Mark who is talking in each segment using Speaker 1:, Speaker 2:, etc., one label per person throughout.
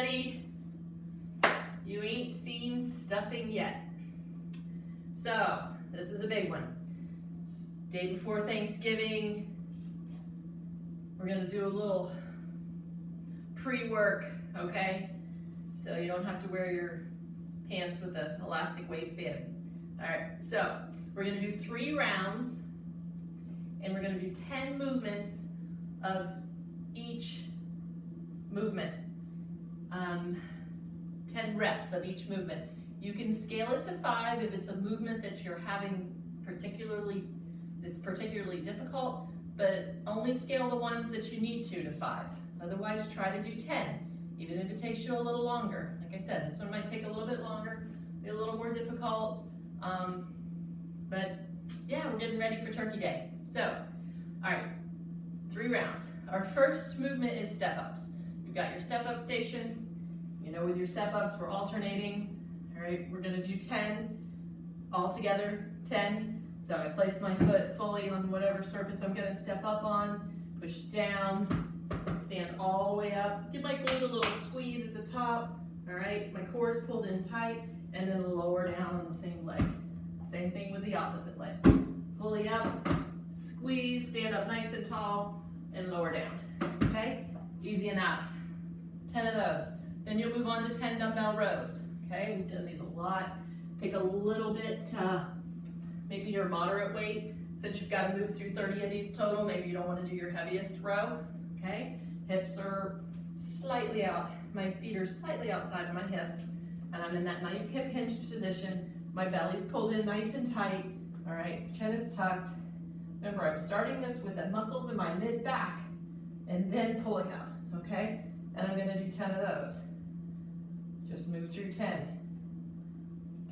Speaker 1: ready, you ain't seen stuffing yet. So, this is a big one. It's day before Thanksgiving. We're gonna do a little pre-work, okay? So you don't have to wear your pants with the elastic waistband. All right, so we're gonna do 3 rounds, and we're gonna do 10 movements of each movement. 10 reps of each movement. You can scale it to 5 if it's a movement that you're having that's particularly difficult, but only scale the ones that you need to 5. Otherwise, try to do 10, even if it takes you a little longer. Like I said, this one might take a little bit longer, be a little more difficult, but yeah, we're getting ready for Turkey Day. So, all right, 3 rounds. Our first movement is step-ups. You've got your step-up station. You know, with your step-ups, we're alternating. All right, we're gonna do 10 all together, 10. So I place my foot fully on whatever surface I'm gonna step up on, push down, stand all the way up. Give my glute a little squeeze at the top. All right, my core is pulled in tight, and then lower down on the same leg. Same thing with the opposite leg. Fully up, squeeze, stand up nice and tall, and lower down, okay? Easy enough. 10 of those. Then you'll move on to 10 dumbbell rows, okay? We've done these a lot. Pick a little bit, maybe your moderate weight. Since you've got to move through 30 of these total, maybe you don't want to do your heaviest row, okay? Hips are slightly out. My feet are slightly outside of my hips, and I'm in that nice hip hinge position. My belly's pulled in nice and tight, all right? Chin is tucked. Remember, I'm starting this with the muscles in my mid-back and then pulling up, okay? And I'm gonna do 10 of those. Just move through 10.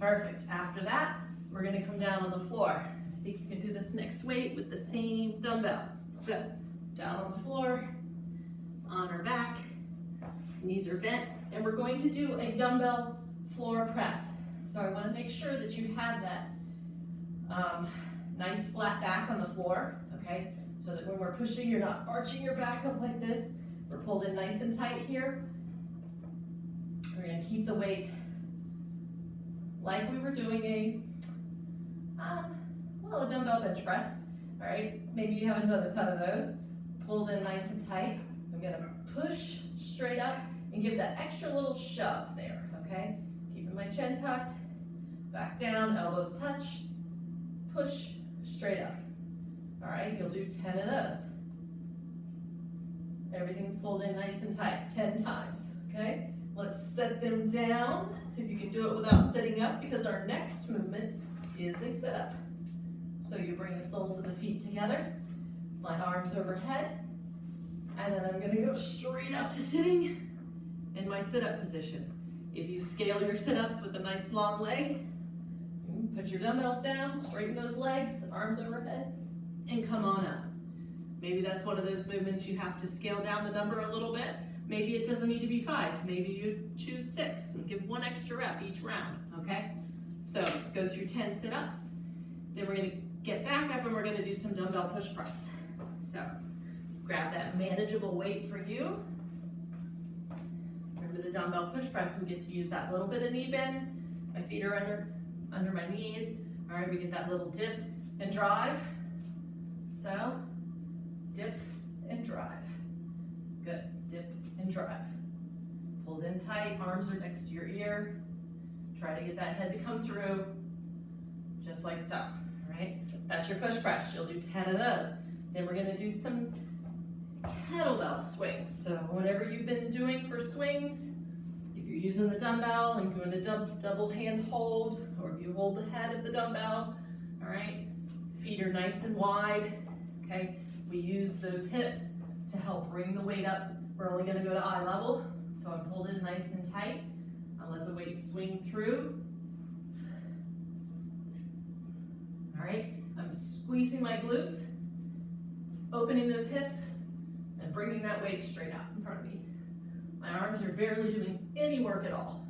Speaker 1: Perfect. After that, we're gonna come down on the floor. I think you can do this next weight with the same dumbbell. So, down on the floor, on our back, knees are bent, and we're going to do a dumbbell floor press. So I wanna make sure that you have that nice flat back on the floor, okay? So that when we're pushing, you're not arching your back up like this. We're pulled in nice and tight here. We're gonna keep the weight like we were doing a dumbbell bench press, all right? Maybe you haven't done a ton of those. Pulled in nice and tight. I'm gonna push straight up and give that extra little shove there, okay? Keeping my chin tucked, back down, elbows touch, push straight up. All right, you'll do 10 of those. Everything's pulled in nice and tight, 10 times, okay? Let's set them down, if you can do it without sitting up, because our next movement is a sit-up. So you bring the soles of the feet together, my arms overhead, and then I'm gonna go straight up to sitting in my sit-up position. If you scale your sit-ups with a nice long leg, put your dumbbells down, straighten those legs, arms overhead, and come on up. Maybe that's one of those movements you have to scale down the number a little bit. Maybe it doesn't need to be 5. Maybe you choose 6 and give 1 extra rep each round, okay? So go through 10 sit-ups. Then we're gonna get back up and we're gonna do some dumbbell push press. So grab that manageable weight for you. Remember the dumbbell push press, we get to use that little bit of knee bend. My feet are under my knees. All right, we get that little dip and drive. So, dip and drive. Good, dip and drive. Pulled in tight, arms are next to your ear. Try to get that head to come through, just like so, all right? That's your push press, you'll do 10 of those. Then we're gonna do some kettlebell swings. So whatever you've been doing for swings, if you're using the dumbbell and doing a double hand hold, or if you hold the head of the dumbbell, all right? Feet are nice and wide, okay? We use those hips to help bring the weight up. We're only gonna go to eye level, so I'm pulled in nice and tight. I'll let the weight swing through. All right, I'm squeezing my glutes, opening those hips, and bringing that weight straight out in front of me. My arms are barely doing any work at all.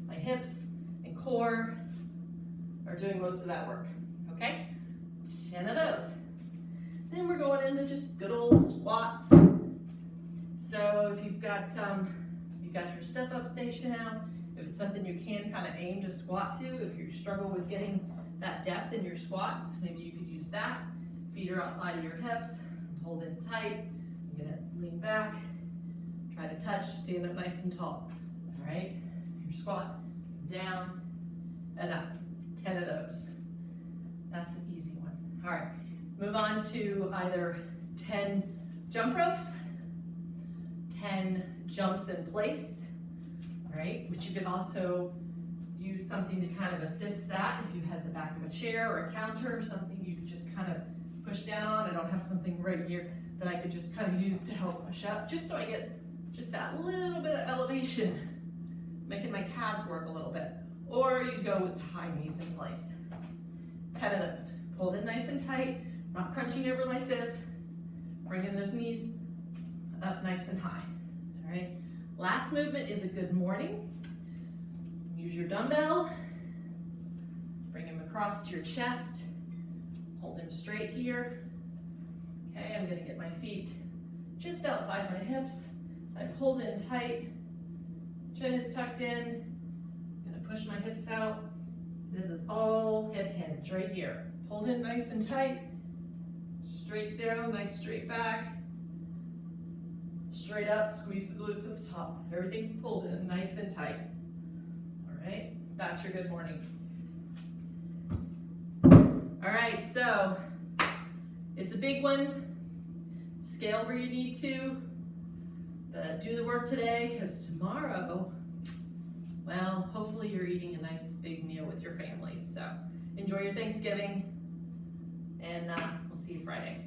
Speaker 1: My hips and core are doing most of that work, okay? 10 of those. Then we're going into just good old squats. So if you've got, you you've got your step up station now, if it's something you can kind of aim to squat to, if you struggle with getting that depth in your squats, maybe you could use that. Feet are outside of your hips, hold in tight. You're gonna lean back, try to touch, stand up nice and tall. All right, your squat, down and up, 10 of those. That's an easy one. All right, move on to either 10 jump ropes, 10 jumps in place, all right, which you could also use something to kind of assist that. If you had the back of a chair or a counter or something, you could just kind of push down on. I don't have something right here that I could just kind of use to help push up, just so I get just that little bit of elevation, making my calves work a little bit. Or you go with the high knees in place. 10 of those. Hold it nice and tight, not crunching over like this. Bringing those knees up nice and high. All right. Last movement is a good morning. Use your dumbbell. Bring them across to your chest. Hold them straight here. Okay, I'm gonna get my feet just outside my hips. I pulled in tight. Chin is tucked in. I'm gonna push my hips out. This is all hip hinge right here. Pulled in nice and tight. Straight down, nice straight back. Straight up, squeeze the glutes at the top. Everything's pulled in nice and tight. All right, that's your good morning. All right, so it's a big one. Scale where you need to, but do the work today, because tomorrow, well, hopefully you're eating a nice big meal with your families. So enjoy your Thanksgiving, and we'll see you Friday.